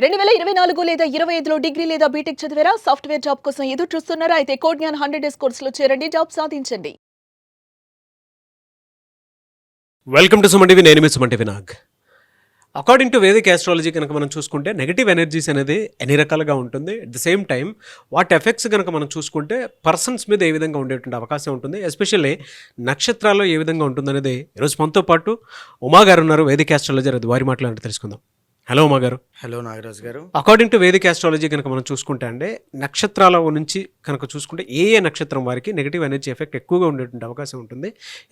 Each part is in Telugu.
2024 లేదా 25లో డిగ్రీ లేదా బీటెక్ చదివారా? సాఫ్ట్‌వేర్ జాబ్ కోసం ఎదురు చూస్తున్నారా? అయితే కోడ్ జ్ఞాన్ 100 డేస్ కోర్సులో చేరండి. జాబ్ సాధించండి. Welcome to Suman TV. నేను మీ Suman TV Nag. According to Vedic astrology కనుక మనం చూసుకుంటే నెగిటివ్ ఎనర్జీస్ అనేది ఎన్ని రకాలుగా ఉంటుంది. అట్ ద సేమ్ టైం వాటి ఎఫెక్ట్స్ కనుక మనం చూసుకుంటే పర్సన్స్ మీద ఏ విధంగా ఉండేటువంటి అవకాశం ఉంటుంది, ఎస్పెషల్లీ నక్షత్రాల్లో ఏ విధంగా ఉంటుందనేది ఈరోజు మనతో పాటు ఉమా గారు ఉన్నారు, వేదిక్ ఆస్ట్రాలజర్. అది వారి మాటలు తెలుసుకుందాం. హలో ఉమా గారు. హలో నాగరాజ్ గారు. అకార్డింగ్ టు వేదిక్ ఆస్ట్రాలజీ కనుక మనం చూసుకుంటే అంటే నక్షత్రాల నుంచి కనుక చూసుకుంటే ఏ నక్షత్రం వారికి నెగిటివ్ ఎనర్జీ ఎఫెక్ట్ ఎక్కువగా ఉండేటువంటి అవకాశం ఉంటుంది,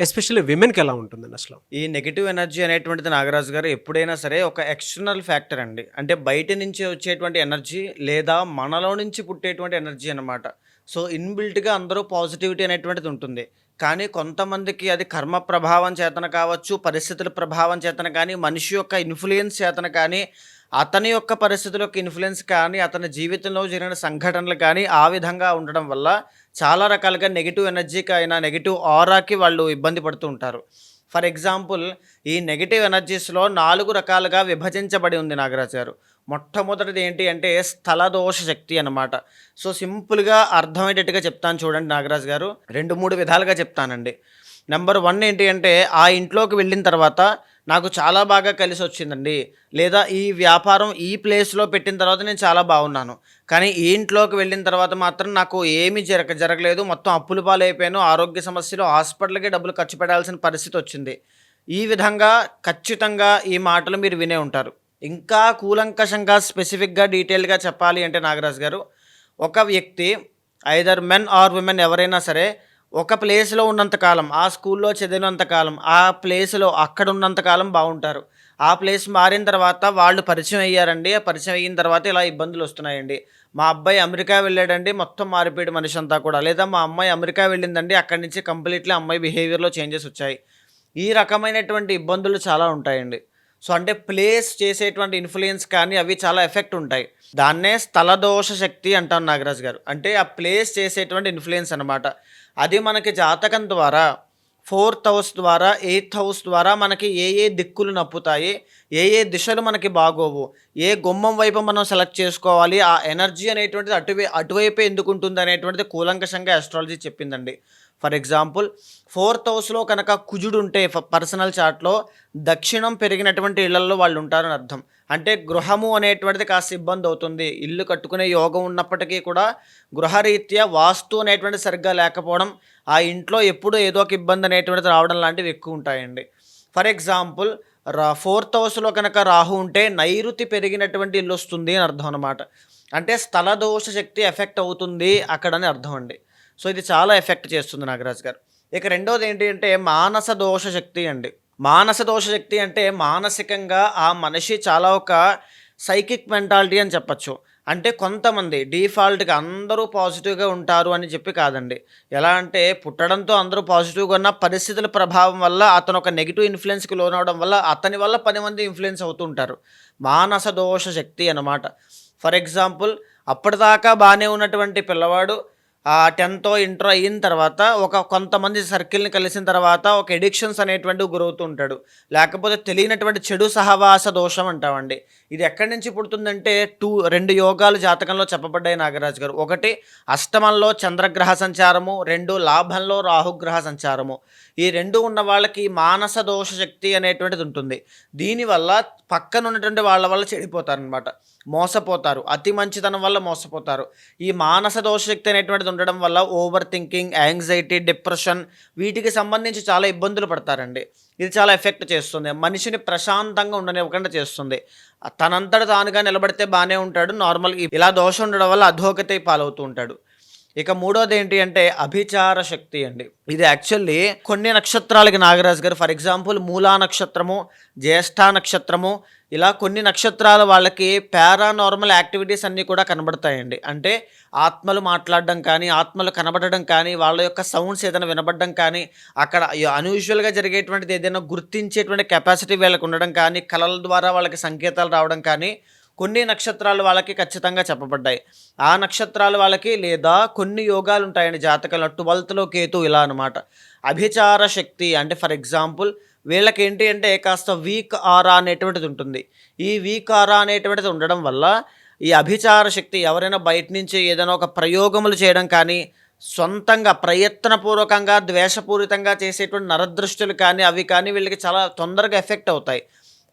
ఎస్పెషల్లీ విమెన్కి ఎలా ఉంటుందండి అసలు? ఈ నెగిటివ్ ఎనర్జీ అనేటువంటిది నాగరాజు గారు ఎప్పుడైనా సరే ఒక ఎక్స్టర్నల్ ఫ్యాక్టర్ అండి. అంటే బయట నుంచి వచ్చేటువంటి ఎనర్జీ లేదా మనలో నుంచి పుట్టేటువంటి ఎనర్జీ అనమాట. సో ఇన్బిల్ట్గా అందరూ పాజిటివిటీ అనేటువంటిది ఉంటుంది. కానీ కొంతమందికి అది కర్మ ప్రభావం చేతన కావచ్చు, పరిస్థితుల ప్రభావం చేతన కానీ, మనిషి యొక్క ఇన్ఫ్లుయెన్స్ చేతన కానీ, అతని యొక్క పరిస్థితుల యొక్క ఇన్ఫ్లుయెన్స్ కానీ, అతని జీవితంలో జరిగిన సంఘటనలు కానీ ఆ విధంగా ఉండడం వల్ల చాలా రకాలుగా నెగిటివ్ ఎనర్జీకి అయినా నెగిటివ్ ఆరాకి వాళ్ళు ఇబ్బంది పడుతూ ఉంటారు. ఫర్ ఎగ్జాంపుల్, ఈ నెగిటివ్ ఎనర్జీస్లో 4 రకాలుగా విభజించబడి ఉంది నాగరాజు గారు. మొట్టమొదటిది ఏంటి అంటే స్థలదోష శక్తి అన్నమాట. సో సింపుల్గా అర్థమయ్యేటట్టుగా చెప్తాను చూడండి నాగరాజు గారు. 2-3 విధాలుగా చెప్తానండి. నెంబర్ 1 ఏంటి అంటే, ఆ ఇంట్లోకి వెళ్ళిన తర్వాత నాకు చాలా బాగా కలిసి వచ్చిందండి, లేదా ఈ వ్యాపారం ఈ ప్లేస్లో పెట్టిన తర్వాత నేను చాలా బాగున్నాను, కానీ ఈ ఇంట్లోకి వెళ్ళిన తర్వాత మాత్రం నాకు ఏమీ జరగలేదు, మొత్తం అప్పుల పాలైపోయాను, ఆరోగ్య సమస్యలు, హాస్పిటల్కి డబ్బులు ఖర్చు పెట్టాల్సిన పరిస్థితి వచ్చింది. ఈ విధంగా ఖచ్చితంగా ఈ మాటలు మీరు వినే ఉంటారు. ఇంకా కూలంకషంగా స్పెసిఫిక్గా డీటెయిల్గా చెప్పాలి అంటే నాగరాజు గారు, ఒక వ్యక్తి ఐదర్ మెన్ ఆర్ విమెన్ ఎవరైనా సరే ఒక ప్లేస్లో ఉన్నంతకాలం, ఆ స్కూల్లో చదివినంతకాలం, ఆ ప్లేస్లో అక్కడ ఉన్నంతకాలం బాగుంటారు. ఆ ప్లేస్ మారిన తర్వాత వాళ్ళు పరిచయం అయ్యారండి. ఆ పరిచయం అయిన తర్వాత ఇలా ఇబ్బందులు వస్తున్నాయండి. మా అబ్బాయి అమెరికా వెళ్ళాడండి, మొత్తం మారిపోయాడు మనిషి అంతా కూడా. లేదా మా అమ్మాయి అమెరికా వెళ్ళిందండి, అక్కడి నుంచి కంప్లీట్లీ అమ్మాయి బిహేవియర్లో చేంజెస్ వచ్చాయి. ఈ రకమైనటువంటి ఇబ్బందులు చాలా ఉంటాయండి. సో అంటే ప్లేస్ చేసేటువంటి ఇన్ఫ్లుయెన్స్ కానీ అవి చాలా ఎఫెక్ట్ ఉంటాయి. దాన్నే స్థలదోష శక్తి అంటాం నాగరాజు గారు. అంటే ఆ ప్లేస్ చేసేటువంటి ఇన్ఫ్లుయెన్స్ అనమాట. అది మనకి జాతకం ద్వారా 4th హౌస్ ద్వారా 8th హౌస్ ద్వారా మనకి ఏ దిక్కులు నప్పుతాయి, ఏ దిశలు మనకి బాగోవు, ఏ గుమ్మం వైపు మనం సెలెక్ట్ చేసుకోవాలి, ఆ ఎనర్జీ అనేటువంటిది అటువైపే ఎందుకు ఉంటుంది అనేటువంటిది కూలంకషంగా ఆస్ట్రాలజీ చెప్పిందండి. ఫర్ ఎగ్జాంపుల్, 4th హౌస్లో కనుక కుజుడు ఉంటే పర్సనల్ చార్ట్లో దక్షిణం పెరిగినటువంటి ఇళ్లలో వాళ్ళు ఉంటారని అర్థం. అంటే గృహము అనేటువంటిది కాస్త ఇబ్బంది అవుతుంది. ఇల్లు కట్టుకునే యోగం ఉన్నప్పటికీ కూడా గృహరీత్యా వాస్తు అనేటువంటి సరిగ్గా లేకపోవడం, ఆ ఇంట్లో ఎప్పుడు ఏదో ఒక ఇబ్బంది అనేటువంటిది రావడం లాంటివి ఎక్కువ ఉంటాయండి. ఫర్ ఎగ్జాంపుల్, 4th హౌస్లో కనుక రాహు ఉంటే నైరుతి పెరిగినటువంటి ఇల్లు వస్తుంది అని అర్థం అనమాట. అంటే స్థలదోష శక్తి ఎఫెక్ట్ అవుతుంది అక్కడని అర్థం అండి. సో ఇది చాలా ఎఫెక్ట్ చేస్తుంది నాగరాజు గారు. ఇక రెండోది ఏంటి అంటే మానస దోష శక్తి అండి. మానస దోష శక్తి అంటే మానసికంగా ఆ మనిషి చాలా ఒక సైకిక్ మెంటాలిటీ అని చెప్పచ్చు. అంటే కొంతమంది డిఫాల్ట్గా అందరూ పాజిటివ్గా ఉంటారు అని చెప్పి కాదండి. ఎలా అంటే పుట్టడంతో అందరూ పాజిటివ్గా ఉన్న పరిస్థితుల ప్రభావం వల్ల అతను ఒక నెగిటివ్ ఇన్ఫ్లుయెన్స్కి లోనవడం వల్ల అతని వల్ల 10 మంది ఇన్ఫ్లుయెన్స్ అవుతూ ఉంటారు. మానస దోష శక్తి అన్నమాట. ఫర్ ఎగ్జాంపుల్, అప్పటిదాకా బాగానే ఉన్నటువంటి పిల్లవాడు 10th ఇంటర్ అయిన తర్వాత కొంతమంది సర్కిల్ని కలిసిన తర్వాత ఒక ఎడిక్షన్స్ అనేటువంటివి గురవుతూ ఉంటాడు. లేకపోతే తెలియనటువంటి చెడు సహవాస దోషం అంటామండి. ఇది ఎక్కడి నుంచి పుడుతుందంటే 2 యోగాలు జాతకంలో చెప్పబడ్డాయి నాగరాజు గారు. ఒకటి అష్టమంలో చంద్రగ్రహ సంచారము, 2 లాభంలో రాహుగ్రహ సంచారము. ఈ 2 ఉన్న వాళ్ళకి మానస దోష శక్తి అనేటువంటిది ఉంటుంది. దీనివల్ల పక్కన ఉన్నటువంటి వాళ్ళ వల్ల చెడిపోతారనమాట, మోసపోతారు, అతి మంచితనం వల్ల మోసపోతారు. ఈ మానస దోషశక్తి అనేటువంటిది ఉండడం వల్ల ఓవర్ థింకింగ్, యాంగ్జైటీ, డిప్రెషన్ వీటికి సంబంధించి చాలా ఇబ్బందులు పడతారండి. ఇది చాలా ఎఫెక్ట్ చేస్తుంది, మనిషిని ప్రశాంతంగా ఉండనివ్వకుండా చేస్తుంది. తనంతట తానుగా నిలబడితే బాగానే ఉంటాడు, నార్మల్గా ఇలా దోషం ఉండడం వల్ల అధోగతి పాలవుతూ ఉంటాడు. ఇక మూడోది ఏంటి అంటే అభిచార శక్తి అండి. ఇది యాక్చువల్లీ కొన్ని నక్షత్రాలకి నాగరాజు గారు, ఫర్ ఎగ్జాంపుల్ మూలా నక్షత్రము, జ్యేష్ఠ నక్షత్రము, ఇలా కొన్ని నక్షత్రాల వాళ్ళకి పారానార్మల్ యాక్టివిటీస్ అన్నీ కూడా కనబడతాయండి. అంటే ఆత్మలు మాట్లాడడం కానీ, ఆత్మలు కనబడడం కానీ, వాళ్ళ యొక్క సౌండ్స్ ఏదైనా వినబడడం కానీ, అక్కడ అన్యూజువల్గా జరిగేటువంటిది ఏదైనా గుర్తించేటువంటి కెపాసిటీ వీళ్ళకి ఉండడం కానీ, కళల ద్వారా వాళ్ళకి సంకేతాలు రావడం కానీ కొన్ని నక్షత్రాలు వాళ్ళకి ఖచ్చితంగా చెప్పబడ్డాయి. ఆ నక్షత్రాలు వాళ్ళకి లేదా కొన్ని యోగాలు ఉంటాయండి జాతకంలో. 12th కేతు ఇలా అనమాట. అభిచార శక్తి అంటే ఫర్ ఎగ్జాంపుల్ వీళ్ళకి ఏంటి అంటే కాస్త వీక్ ఆరా అనేటువంటిది ఉంటుంది. ఈ వీక్ ఆరా అనేటువంటిది ఉండడం వల్ల ఈ అభిచార శక్తి ఎవరైనా బయట నుంచి ఏదైనా ఒక ప్రయోగములు చేయడం కానీ, సొంతంగా ప్రయత్నపూర్వకంగా ద్వేషపూరితంగా చేసేటువంటి నరదృష్టులు కానీ అవి కానీ వీళ్ళకి చాలా తొందరగా ఎఫెక్ట్ అవుతాయి.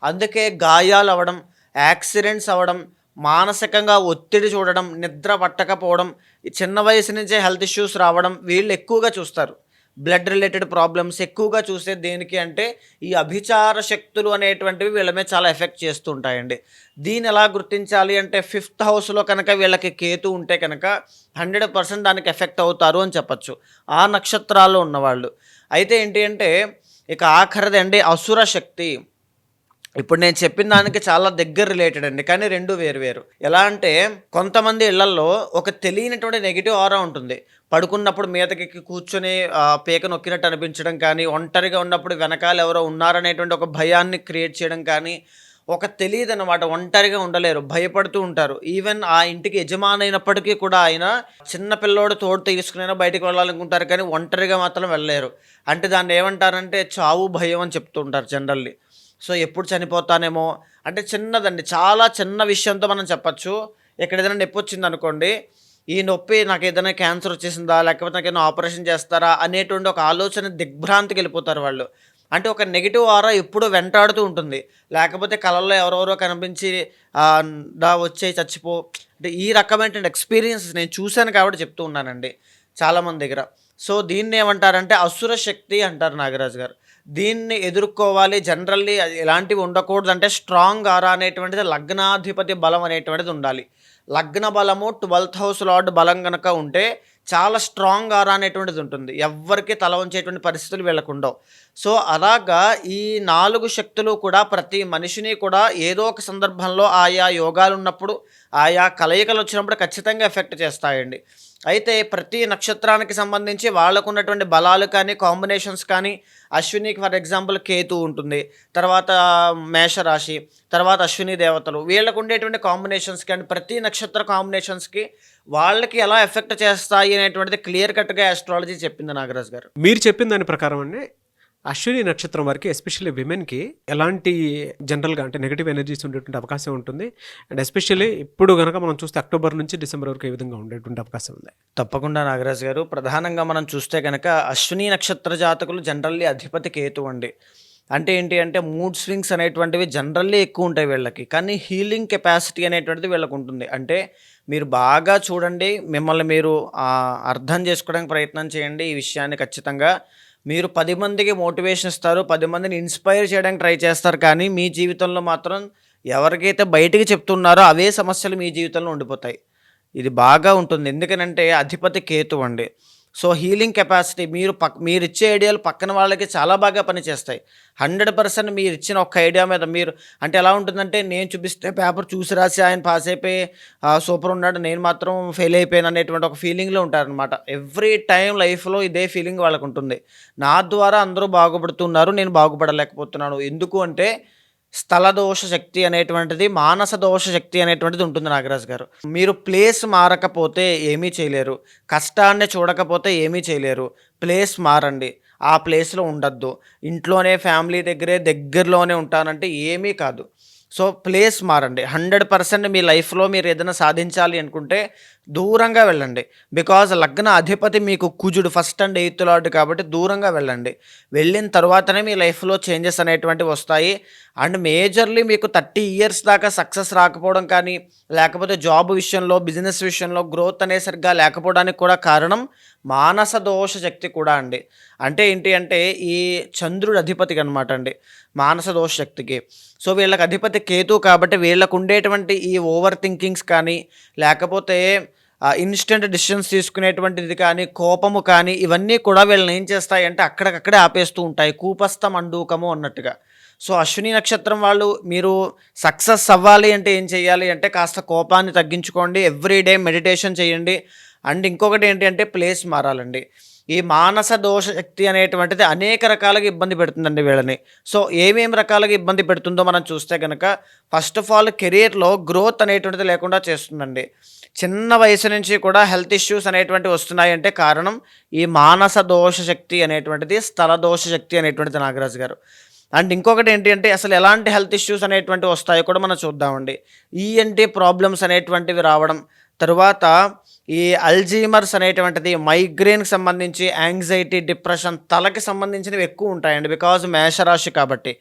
అందుకే గాయాలు అవ్వడం, యాక్సిడెంట్స్ అవ్వడం, మానసికంగా ఒత్తిడి చూడడం, నిద్ర పట్టకపోవడం, ఈ చిన్న వయసు నుంచే హెల్త్ ఇష్యూస్ రావడం వీళ్ళు ఎక్కువగా చూస్తారు. బ్లడ్ రిలేటెడ్ ప్రాబ్లమ్స్ ఎక్కువగా చూసేది దేనికి అంటే ఈ అభిచార శక్తులు అనేటువంటివి వీళ్ళ మీద చాలా ఎఫెక్ట్ చేస్తూ ఉంటాయండి. దీన్ని ఎలా గుర్తించాలి అంటే 5th హౌస్లో కనుక వీళ్ళకి కేతు ఉంటే కనుక 100% దానికి ఎఫెక్ట్ అవుతారు అని చెప్పచ్చు, ఆ నక్షత్రాల్లో ఉన్నవాళ్ళు. అయితే ఏంటి అంటే ఇక ఆఖరిది అండి అసుర శక్తి. ఇప్పుడు నేను చెప్పిన దానికి చాలా దగ్గర రిలేటెడ్ అండి, కానీ రెండు వేరు. ఎలా అంటే కొంతమంది ఇళ్లల్లో ఒక తెలియనటువంటి నెగిటివ్ ఆరా ఉంటుంది. పడుకున్నప్పుడు మీదకెక్కి కూర్చొని పీక నొక్కినట్టు అనిపించడం కానీ, ఒంటరిగా ఉన్నప్పుడు వెనకాల ఎవరో ఉన్నారనేటువంటి ఒక భయాన్ని క్రియేట్ చేయడం కానీ, ఒక తెలియదు అనమాట, ఒంటరిగా ఉండలేరు, భయపడుతూ ఉంటారు. ఈవెన్ ఆ ఇంటికి యజమాని అయినప్పటికీ కూడా ఆయన చిన్న పిల్లోడు తోడు తీసుకునైనా బయటికి వెళ్ళాలనుకుంటారు, కానీ ఒంటరిగా మాత్రం వెళ్ళలేరు. అంటే దాన్ని ఏమంటారంటే చావు భయం అని చెప్తూ ఉంటారు జనరల్లీ. సో ఎప్పుడు చనిపోతానేమో అంటే చిన్నదండి, చాలా చిన్న విషయంతో మనం చెప్పచ్చు. ఇక్కడ ఏదైనా నొప్పి వచ్చింది అనుకోండి, ఈ నొప్పి నాకు ఏదైనా క్యాన్సర్ వచ్చేసిందా, లేకపోతే నాకు ఏదైనా ఆపరేషన్ చేస్తారా అనేటువంటి ఒక ఆలోచన దిగ్భ్రాంతికి వెళ్ళిపోతారు వాళ్ళు. అంటే ఒక నెగిటివ్ ఆరా ఎప్పుడూ వెంటాడుతూ ఉంటుంది. లేకపోతే కళల్లో ఎవరెవరో కనిపించి వచ్చే చచ్చిపో అంటే ఈ రకమైనటువంటి ఎక్స్పీరియన్సెస్ నేను చూశాను కాబట్టి చెప్తూ ఉన్నానండి చాలామంది దగ్గర. సో దీన్ని ఏమంటారంటే అసుర శక్తి అంటారు నాగరాజు గారు. దీన్ని ఎదుర్కోవాలి, జనరల్లీ ఎలాంటివి ఉండకూడదు అంటే స్ట్రాంగ్ ఆరా అనేటువంటిది లగ్నాధిపతి బలం అనేటువంటిది ఉండాలి. లగ్న బలము 12th హౌస్ లార్డ్ బలం కనుక ఉంటే చాలా స్ట్రాంగ్ ఆరా అనేటువంటిది ఉంటుంది. ఎవ్వరికి తల వంచేటువంటి పరిస్థితులు వీళ్ళకు ఉండవు. సో అలాగా ఈ 4 శక్తులు కూడా ప్రతి మనిషిని కూడా ఏదో ఒక సందర్భంలో ఆయా యోగాలు ఉన్నప్పుడు, ఆయా కలయికలు వచ్చినప్పుడు ఖచ్చితంగా ఎఫెక్ట్ చేస్తాయండి. అయితే ప్రతి నక్షత్రానికి సంబంధించి వాళ్ళకు ఉన్నటువంటి బలాలు కానీ, కాంబినేషన్స్ కానీ, అశ్వినికి ఫర్ ఎగ్జాంపుల్ కేతు ఉంటుంది, తర్వాత మేషరాశి, తర్వాత అశ్విని దేవతలు, వీళ్ళకు ఉండేటువంటి కాంబినేషన్స్ కానీ ప్రతి నక్షత్ర కాంబినేషన్స్కి వాళ్ళకి ఎలా ఎఫెక్ట్ చేస్తాయి అనేటువంటిది క్లియర్ కట్గా ఆస్ట్రాలజీ చెప్పింది నాగరాజ్ గారు. మీరు చెప్పిన దాని ప్రకారం అండి అశ్విని నక్షత్రం వారికి ఎస్పెషల్లీ విమెన్కి ఎలాంటి జనరల్గా అంటే నెగిటివ్ ఎనర్జీస్ ఉండేటువంటి అవకాశం ఉంటుంది, అండ్ ఎస్పెషల్లీ ఇప్పుడు కనుక మనం చూస్తే అక్టోబర్ నుంచి డిసెంబర్ వరకు ఏ విధంగా ఉండేటువంటి అవకాశం ఉంది? తప్పకుండా నాగరాజ్ గారు. ప్రధానంగా మనం చూస్తే కనుక అశ్విని నక్షత్ర జాతకులు జనరల్లీ అధిపతి కేతు అండి. అంటే ఏంటి అంటే మూడ్ స్వింగ్స్ అనేటువంటివి జనరల్లీ ఎక్కువ ఉంటాయి వీళ్ళకి, కానీ హీలింగ్ కెపాసిటీ అనేటువంటిది వీళ్ళకు ఉంటుంది. అంటే మీరు బాగా చూడండి, మిమ్మల్ని మీరు అర్థం చేసుకోవడానికి ప్రయత్నం చేయండి ఈ విషయాన్ని. ఖచ్చితంగా మీరు 10 మందికి మోటివేషన్ ఇస్తారు, 10 మందిని ఇన్స్పైర్ చేయడానికి ట్రై చేస్తారు, కానీ మీ జీవితంలో మాత్రం ఎవరికైతే బయటికి చెప్తున్నారో అవే సమస్యలు మీ జీవితంలో ఉండిపోతాయి. ఇది బాగా ఉంటుంది, ఎందుకనంటే అధిపతి కేతు అండి. సో హీలింగ్ కెపాసిటీ మీరు ఇచ్చే ఐడియాలు పక్కన వాళ్ళకి చాలా బాగా పనిచేస్తాయి. 100% మీరు ఇచ్చిన ఒక ఐడియా మీద మీరు అంటే ఎలా ఉంటుందంటే, నేను చూపిస్తే పేపర్ చూసి రాసి ఆయన పాస్ అయిపోయి సూపర్ ఉన్నాడు, నేను మాత్రం ఫెయిల్ అయిపోయాను అనేటువంటి ఒక ఫీలింగ్లో ఉంటారనమాట. ఎవ్రీ టైం లైఫ్లో ఇదే ఫీలింగ్ వాళ్ళకు ఉంటుంది. నా ద్వారా అందరూ బాగుపడుతున్నారు, నేను బాగుపడలేకపోతున్నాను. ఎందుకు అంటే స్థల దోష శక్తి అనేటువంటిది, మానస దోష శక్తి అనేటువంటిది ఉంటుంది నాగరాజు గారు. మీరు ప్లేస్ మారకపోతే ఏమీ చేయలేరు, కష్టాన్ని చూడకపోతే ఏమీ చేయలేరు. ప్లేస్ మారండి, ఆ ప్లేస్లో ఉండద్దు. ఇంట్లోనే ఫ్యామిలీ దగ్గరలోనే ఉంటానంటే ఏమీ కాదు. సో ప్లేస్ మారండి. 100% మీ లైఫ్లో మీరు ఏదైనా సాధించాలి అనుకుంటే దూరంగా వెళ్ళండి. బికాజ్ లగ్న అధిపతి మీకు కుజుడు, 1st and 8th లార్డ్ కాబట్టి దూరంగా వెళ్ళండి. వెళ్ళిన తర్వాతనే మీ లైఫ్లో చేంజెస్ అనేటువంటివి వస్తాయి. అండ్ మేజర్లీ మీకు 30 years దాకా సక్సెస్ రాకపోవడం కానీ, లేకపోతే జాబ్ విషయంలో, బిజినెస్ విషయంలో గ్రోత్ అనేది సరిగ్గా లేకపోవడానికి కూడా కారణం మానస దోష శక్తి కూడా అండి. అంటే ఏంటి అంటే ఈ చంద్రుడు అధిపతికి అనమాట అండి మానస దోష శక్తికి. సో వీళ్ళకి అధిపతి కేతు కాబట్టి వీళ్ళకు ఉండేటువంటి ఈ ఓవర్ థింకింగ్స్ కానీ, లేకపోతే ఇన్స్టెంట్ డిసిషన్స్ తీసుకునేటువంటిది కానీ, కోపము కానీ, ఇవన్నీ కూడా వీళ్ళని ఏం చేస్తాయంటే అక్కడికక్కడే ఆపేస్తూ ఉంటాయి. కూపస్థ మండూకము అన్నట్టుగా. సో అశ్విని నక్షత్రం వాళ్ళు మీరు సక్సెస్ అవ్వాలి అంటే ఏం చేయాలి అంటే కాస్త కోపాన్ని తగ్గించుకోండి, ఎవ్రీడే మెడిటేషన్ చేయండి. అండ్ ఇంకొకటి ఏంటి అంటే ప్లేస్ మారాలండి. ఈ మానస దోష శక్తి అనేటువంటిది అనేక రకాలుగా ఇబ్బంది పెడుతుందండి వీళ్ళని. సో ఏమేమి రకాలుగా ఇబ్బంది పెడుతుందో మనం చూస్తే కనుక ఫస్ట్ ఆఫ్ ఆల్ కెరీర్లో గ్రోత్ అనేటువంటిది లేకుండా చేస్తుందండి. చిన్న వయసు నుంచి కూడా హెల్త్ ఇష్యూస్ అనేటువంటివి వస్తున్నాయంటే కారణం ఈ మానస దోష శక్తి అనేటువంటిది, స్థల దోష శక్తి అనేటువంటిది నాగరాజు గారు. అండ్ ఇంకొకటి ఏంటి అంటే అసలు ఎలాంటి హెల్త్ ఇష్యూస్ అనేటువంటివి వస్తాయో కూడా మనం చూద్దామండి. ఈఎన్టీ ప్రాబ్లమ్స్ అనేటువంటివి రావడం, తరువాత ఈ అల్జీమర్స్ అనేటువంటిది, మైగ్రేన్కి సంబంధించి, యాంగ్జైటీ, డిప్రెషన్, తలకి సంబంధించినవి ఎక్కువ ఉంటాయండి. బికాజ్ మేషరాశి కాబట్టి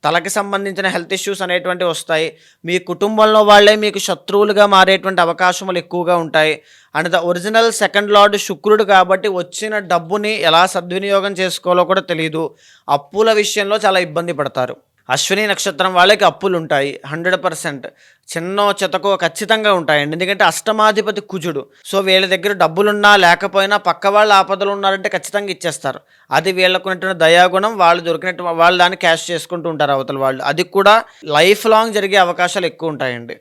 తలకి సంబంధించిన హెల్త్ ఇష్యూస్ అనేటువంటివి వస్తాయి. మీ కుటుంబంలో వాళ్ళే మీకు శత్రువులుగా మారేటువంటి అవకాశములు ఎక్కువగా ఉంటాయి. And the original second lord శుక్రుడు కాబట్టి వచ్చిన డబ్బుని ఎలా సద్వినియోగం చేసుకోవాలో కూడా తెలియదు. అప్పుల విషయంలో చాలా ఇబ్బంది పడతారు. అశ్విని నక్షత్రం వాళ్ళకి అప్పులు ఉంటాయి 100%. చిన్నో చితకో ఖచ్చితంగా ఉంటాయండి. ఎందుకంటే అష్టమాధిపతి కుజుడు. సో వీళ్ళ దగ్గర డబ్బులున్నా లేకపోయినా పక్క వాళ్ళ ఆపదలు ఉన్నారంటే ఖచ్చితంగా ఇచ్చేస్తారు. అది వీళ్ళకున్నటువంటి దయాగుణం, వాళ్ళు దొరికినట్టు వాళ్ళు దాన్ని క్యాష్ చేసుకుంటూ ఉంటారు అవతల వాళ్ళు. అది కూడా లైఫ్ లాంగ్ జరిగే అవకాశాలు ఎక్కువ ఉంటాయండి.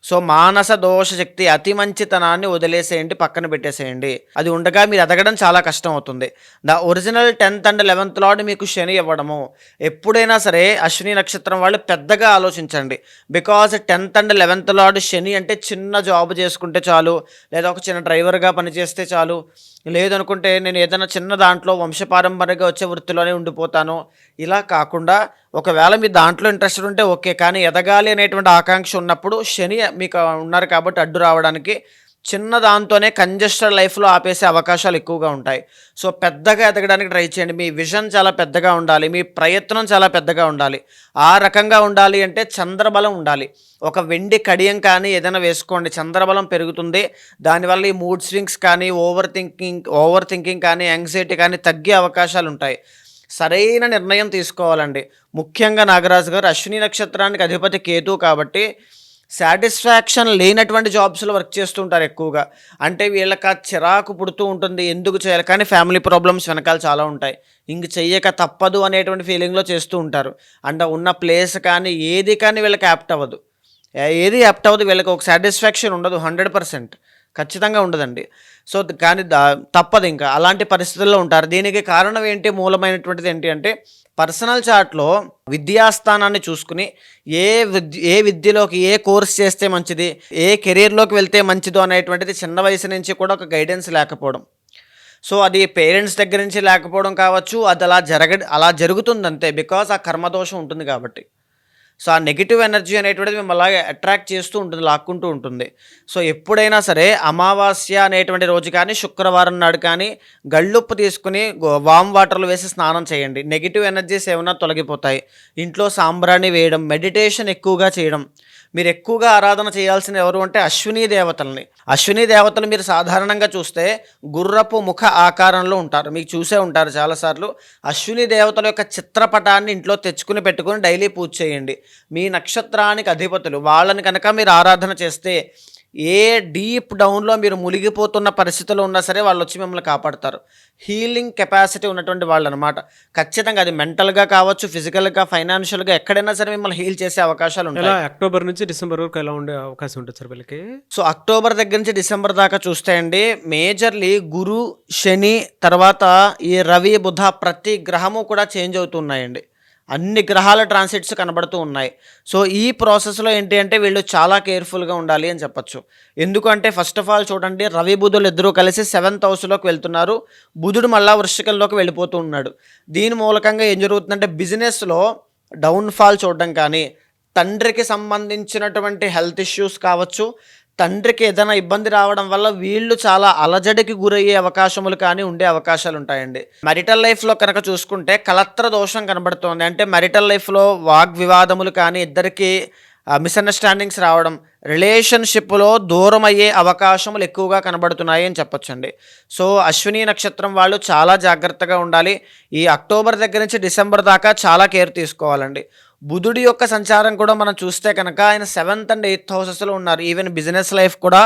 సో మానస దోష శక్తి, అతి మంచితనాన్ని వదిలేసేయండి, పక్కన పెట్టేసేయండి. అది ఉండగా మీరు ఎదగడం చాలా కష్టం అవుతుంది. The original 10th and 11th lord మీకు శని ఇవ్వడము. ఎప్పుడైనా సరే అశ్విని నక్షత్రం వాళ్ళు పెద్దగా ఆలోచించండి. Because 10th and 11th lord శని అంటే చిన్న జాబ్ చేసుకుంటే చాలు, లేదా ఒక చిన్న డ్రైవర్గా పనిచేస్తే చాలు, లేదనుకుంటే నేను ఏదైనా చిన్న దాంట్లో వంశపారంపర్యంగా వచ్చే వృత్తిలోనే ఉండిపోతాను, ఇలా కాకుండా ఒకవేళ మీరు దాంట్లో ఇంట్రెస్టెడ్ ఉంటే ఓకే, కానీ ఎదగాలి అనేటువంటి ఆకాంక్ష ఉన్నప్పుడు శని మీకు ఉన్నారు కాబట్టి అడ్డు రావడానికి చిన్న దాంతోనే కంజెస్టెడ్ లైఫ్లో ఆపేసే అవకాశాలు ఎక్కువగా ఉంటాయి. సో పెద్దగా ఎదగడానికి ట్రై చేయండి. మీ విజన్ చాలా పెద్దగా ఉండాలి, మీ ప్రయత్నం చాలా పెద్దగా ఉండాలి. ఆ రకంగా ఉండాలి అంటే చంద్రబలం ఉండాలి. ఒక వెండి కడియం కానీ ఏదైనా వేసుకోండి, చంద్రబలం పెరుగుతుంది. దానివల్ల ఈ మూడ్ స్వింగ్స్ కానీ, ఓవర్ థింకింగ్ కానీ, యాంగ్జైటీ కానీ తగ్గే అవకాశాలు ఉంటాయి. సరైన నిర్ణయం తీసుకోవాలండి. ముఖ్యంగా నాగరాజు గారు అశ్విని నక్షత్రానికి అధిపతి కేతు కాబట్టి సాటిస్ఫాక్షన్ లేనటువంటి జాబ్స్లో వర్క్ చేస్తుంటారు ఎక్కువగా. అంటే వీళ్ళకి చిరాకు పుడుతూ ఉంటుంది, ఎందుకు చేయాలి, కానీ ఫ్యామిలీ ప్రాబ్లమ్స్ వెనకాల చాలా ఉంటాయి. ఇంక చెయ్యక తప్పదు అనేటువంటి ఫీలింగ్లో చేస్తూ ఉంటారు. అండ్ ఉన్న ప్లేస్ కానీ ఏది కానీ వీళ్ళకి యాప్ట్ అవ్వదు, వీళ్ళకి ఒక సాటిస్ఫాక్షన్ ఉండదు. 100% ఖచ్చితంగా ఉండదండి. సో కానీ తప్పదు, ఇంకా అలాంటి పరిస్థితుల్లో ఉంటారు. దీనికి కారణం ఏంటి, మూలమైనటువంటిది ఏంటి అంటే పర్సనల్ చార్ట్లో విద్యాస్థానాన్ని చూసుకుని ఏ విద్యలోకి ఏ కోర్స్ చేస్తే మంచిది, ఏ కెరీర్లోకి వెళ్తే మంచిదో అనేటువంటిది చిన్న వయసు నుంచి కూడా ఒక గైడెన్స్ లేకపోవడం. సో అది పేరెంట్స్ దగ్గర నుంచి లేకపోవడం కావచ్చు, అది అలా జరుగుతుంది అంతే. బికాస్ ఆ కర్మదోషం ఉంటుంది కాబట్టి. సో ఆ నెగిటివ్ ఎనర్జీ అనేటువంటిది మిమ్మల్ని అలాగే అట్రాక్ట్ చేస్తూ ఉంటుంది, లాక్కుంటూ ఉంటుంది. సో ఎప్పుడైనా సరే అమావాస్య అనేటువంటి రోజు కానీ, శుక్రవారం నాడు కానీ గళ్ళుప్పు తీసుకుని వామ్ వాటర్లో వేసి స్నానం చేయండి. నెగిటివ్ ఎనర్జీస్ ఏమైనా తొలగిపోతాయి. ఇంట్లో సాంబ్రాణి వేయడం, మెడిటేషన్ ఎక్కువగా చేయడం. మీరు ఎక్కువగా ఆరాధన చేయాల్సిన ఎవరు అంటే అశ్విని దేవతల్ని. అశ్విని దేవతలు మీరు సాధారణంగా చూస్తే గుర్రపు ముఖ ఆకారంలో ఉంటారు, మీకు చూసే ఉంటారు చాలాసార్లు. అశ్విని దేవతల యొక్క చిత్రపటాన్ని ఇంట్లో తెచ్చుకుని పెట్టుకుని డైలీ పూజ చేయండి. మీ నక్షత్రానికి అధిపతులు వాళ్ళని కనుక మీరు ఆరాధన చేస్తే ఏ డీప్ డౌన్లో మీరు మునిగిపోతున్న పరిస్థితుల్లో ఉన్నా సరే వాళ్ళు వచ్చి మిమ్మల్ని కాపాడతారు. హీలింగ్ కెపాసిటీ ఉన్నటువంటి వాళ్ళు అనమాట. ఖచ్చితంగా అది మెంటల్గా కావచ్చు, ఫిజికల్గా, ఫైనాన్షియల్గా ఎక్కడైనా సరే మిమ్మల్ని హీల్ చేసే అవకాశాలు ఉంటాయి. అక్టోబర్ నుంచి డిసెంబర్ వరకు ఎలా ఉండే అవకాశం ఉంటుంది సార్ వీళ్ళకి? సో అక్టోబర్ దగ్గర నుంచి డిసెంబర్ దాకా చూస్తే అండి, మేజర్లీ గురు, శని, తర్వాత ఈ రవి, బుధ, ప్రతి గ్రహము కూడా చేంజ్ అవుతున్నాయండి. అన్ని గ్రహాల ట్రాన్సిట్స్ కనబడుతూ ఉన్నాయి. సో ఈ ప్రాసెస్లో ఏంటి అంటే వీళ్ళు చాలా కేర్ఫుల్గా ఉండాలి అని చెప్పచ్చు. ఎందుకంటే ఫస్ట్ ఆఫ్ ఆల్ చూడండి, రవి బుధులు ఇద్దరూ కలిసి 7th హౌస్లోకి వెళ్తున్నారు. బుధుడు మళ్ళా వృశ్చికంలోకి వెళ్ళిపోతూ ఉన్నాడు. దీని మూలకంగా ఏం జరుగుతుందంటే బిజినెస్లో డౌన్ఫాల్ చూడడం కానీ, తండ్రికి సంబంధించినటువంటి హెల్త్ ఇష్యూస్ కావచ్చు, తండ్రికి ఏదైనా ఇబ్బంది రావడం వల్ల వీళ్ళు చాలా అలజడికి గురయ్యే అవకాశములు కానీ ఉండే అవకాశాలు ఉంటాయండి. marital లైఫ్లో కనుక చూసుకుంటే కలత్ర దోషం కనబడుతోంది. అంటే marital లైఫ్లో వాగ్వివాదములు కానీ, ఇద్దరికి మిస్అండర్స్టాండింగ్స్ రావడం, రిలేషన్షిప్లో దూరం అయ్యే అవకాశములు ఎక్కువగా కనబడుతున్నాయి అని చెప్పొచ్చండి. సో అశ్విని నక్షత్రం వాళ్ళు చాలా జాగ్రత్తగా ఉండాలి. ఈ అక్టోబర్ దగ్గర నుంచి డిసెంబర్ దాకా చాలా కేర్ తీసుకోవాలండి. బుధుడి యొక్క సంచారం కూడా మనం చూస్తే కనుక ఆయన 7th and 8th హౌసెస్లో ఉన్నారు. ఈవెన్ బిజినెస్ లైఫ్ కూడా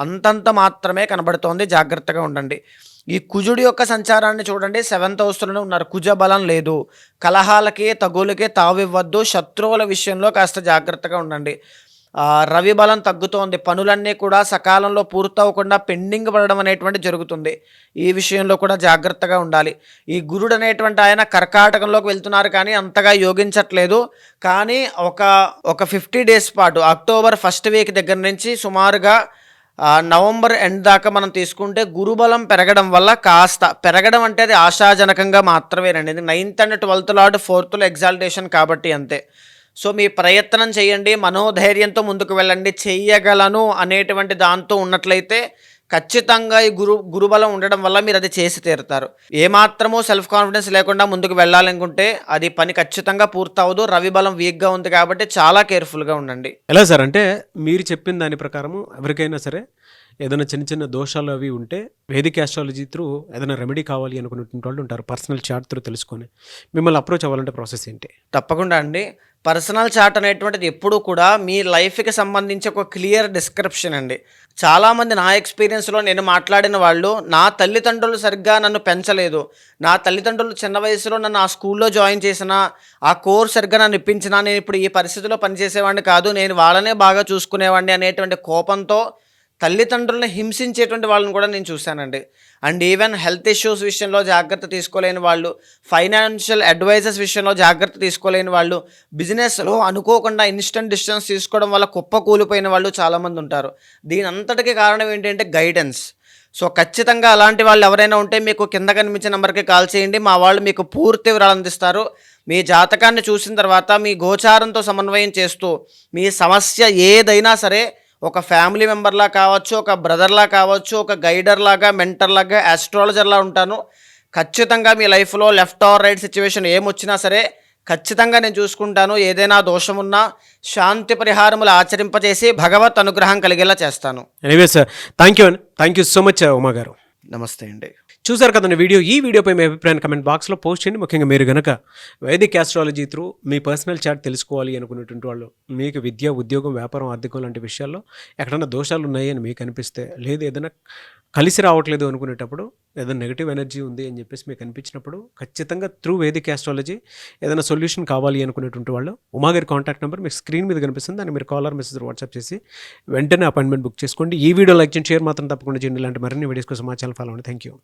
అంతంత మాత్రమే కనబడుతోంది, జాగ్రత్తగా ఉండండి. ఈ కుజుడి యొక్క సంచారాన్ని చూడండి, 7th హౌస్లోనే ఉన్నారు. కుజ బలం లేదు. కలహాలకి, తగులకి తావివ్వద్దు. శత్రువుల విషయంలో కాస్త జాగ్రత్తగా ఉండండి. రవి బలం తగ్గుతోంది. పనులన్నీ కూడా సకాలంలో పూర్తవకుండా పెండింగ్ పడడం అనేటువంటి జరుగుతుంది. ఈ విషయంలో కూడా జాగ్రత్తగా ఉండాలి. ఈ గురుడు అనేటువంటి ఆయన కర్కాటకంలోకి వెళ్తున్నారు కానీ అంతగా యోగించట్లేదు. కానీ ఒక 50 days పాటు అక్టోబర్ 1st వీక్ దగ్గర నుంచి సుమారుగా నవంబర్ ఎండ్ దాకా మనం తీసుకుంటే గురుబలం పెరగడం వల్ల కాస్త పెరగడం అంటే అది ఆశాజనకంగా మాత్రమేనండి. ఇది 9th and 12th lord 4th exaltation కాబట్టి అంతే. సో మీ ప్రయత్నం చేయండి, మనోధైర్యంతో ముందుకు వెళ్ళండి. చెయ్యగలను అనేటువంటి దాంతో ఉన్నట్లయితే ఖచ్చితంగా ఈ గురుబలం ఉండడం వల్ల మీరు అది చేసి తీరుతారు. ఏమాత్రమూ సెల్ఫ్ కాన్ఫిడెన్స్ లేకుండా ముందుకు వెళ్ళాలనుకుంటే అది పని ఖచ్చితంగా పూర్తవదు. రవి బలం వీక్గా ఉంది కాబట్టి చాలా కేర్ఫుల్గా ఉండండి. ఎలా సార్ అంటే మీరు చెప్పిన దాని ప్రకారము ఎవరికైనా సరే ఏదైనా చిన్న చిన్న దోషాలు అవి ఉంటే వేదిక ఆస్ట్రాలజీ త్రూ ఏదైనా రెమెడీ కావాలి అనుకున్నటువంటి వాళ్ళు ఉంటారు. పర్సనల్ చార్ట్ త్రూ తెలుసుకొని మిమ్మల్ని అప్రోచ్ అవ్వాలంటే ప్రాసెస్ ఏంటి? తప్పకుండా అండి. పర్సనల్ చార్ట్ అనేటువంటిది ఎప్పుడూ కూడా మీ లైఫ్కి సంబంధించి ఒక క్లియర్ డిస్క్రిప్షన్ అండి. చాలామంది నా ఎక్స్పీరియన్స్లో నేను మాట్లాడిన వాళ్ళు, నా తల్లిదండ్రులు సరిగ్గా నన్ను పెంచలేదు, నా తల్లిదండ్రులు చిన్న వయసులో నన్ను ఆ స్కూల్లో జాయిన్ చేసిన, ఆ కోర్స్ సరిగ్గా నన్ను ఇప్పించినా నేను ఇప్పుడు ఈ పరిస్థితిలో పనిచేసేవాడిని కాదు, నేను వాళ్ళనే బాగా చూసుకునేవాడిని అనేటువంటి కోపంతో తల్లిదండ్రులను హింసించేటువంటి వాళ్ళని కూడా నేను చూశానండి. అండ్ ఈవెన్ హెల్త్ ఇష్యూస్ విషయంలో జాగ్రత్త తీసుకోలేని వాళ్ళు, ఫైనాన్షియల్ అడ్వైజర్స్ విషయంలో జాగ్రత్త తీసుకోలేని వాళ్ళు, బిజినెస్లో అనుకోకుండా ఇన్స్టెంట్ డిసిషన్స్ తీసుకోవడం వల్ల కుప్పకూలిపోయిన వాళ్ళు చాలామంది ఉంటారు. దీని అంతటికీ కారణం ఏంటంటే గైడెన్స్. సో ఖచ్చితంగా అలాంటి వాళ్ళు ఎవరైనా ఉంటే మీకు కింద కనిపించే నెంబర్కి కాల్ చేయండి. మా వాళ్ళు మీకు పూర్తి వివరాలు అందిస్తారు. మీ జాతకాన్ని చూసిన తర్వాత మీ గోచారంతో సమన్వయం చేస్తూ మీ సమస్య ఏదైనా సరే ఒక ఫ్యామిలీ మెంబర్లా కావచ్చు, ఒక బ్రదర్లా కావచ్చు, ఒక గైడర్లాగా, మెంటర్లాగా, ఆస్ట్రాలజర్లా ఉంటాను. ఖచ్చితంగా మీ లైఫ్లో లెఫ్ట్ ఆర్ రైట్ సిచ్యువేషన్ ఏమొచ్చినా సరే ఖచ్చితంగా నేను చూసుకుంటాను. ఏదైనా దోషం ఉన్నా శాంతి పరిహారములు ఆచరింపజేసి భగవత్ అనుగ్రహం కలిగేలా చేస్తాను. Anyway sir, thank you so much Uma గారు. నమస్తే అండి. చూసారు కదండి వీడియో. ఈ వీడియోపై మీ అభిప్రాయాన్ని కమెంట్ బాక్స్లో పోస్ట్ చేయండి. ముఖ్యంగా మీరు కనుక వైదిక్ ఆస్ట్రాలజీ త్రూ మీ పర్సనల్ చార్ట్ తెలుసుకోవాలి అనుకునేటువంటి వాళ్ళు, మీకు విద్య, ఉద్యోగం, వ్యాపారం, ఆర్థికం లాంటి విషయాల్లో ఎక్కడైనా దోషాలు ఉన్నాయి అని మీకు అనిపిస్తే, లేదు ఏదైనా కలిసి రావట్లేదు అనుకునేటప్పుడు, ఏదైనా నెగిటివ్ ఎనర్జీ ఉంది అని చెప్పేసి మీకు అనిపించినప్పుడు ఖచ్చితంగా త్రూ వేదిక్ ఆస్ట్రాలజీ ఏదైనా సొల్యూషన్ కావాలి అనుకునేటువంటి వాళ్ళు ఉమా గారి కాంటాక్ట్ నెంబర్ మీకు స్క్రీన్ మీద కనిపిస్తుంది. దాన్ని మీరు కాలర్ మెసేజ్ వాట్సాప్ చేసి వెంటనే అపాయింట్మెంట్ బుక్ చేసుకోండి. ఈ వీడియో లైక్ చేయండి, షేర్ మాత్రం తప్పకుండా చేయండి. ఇలాంటి మరిన్ని వీడియోస్ కోసం మా ఛానల్ ఫాలో అవ్వండి. Thank you.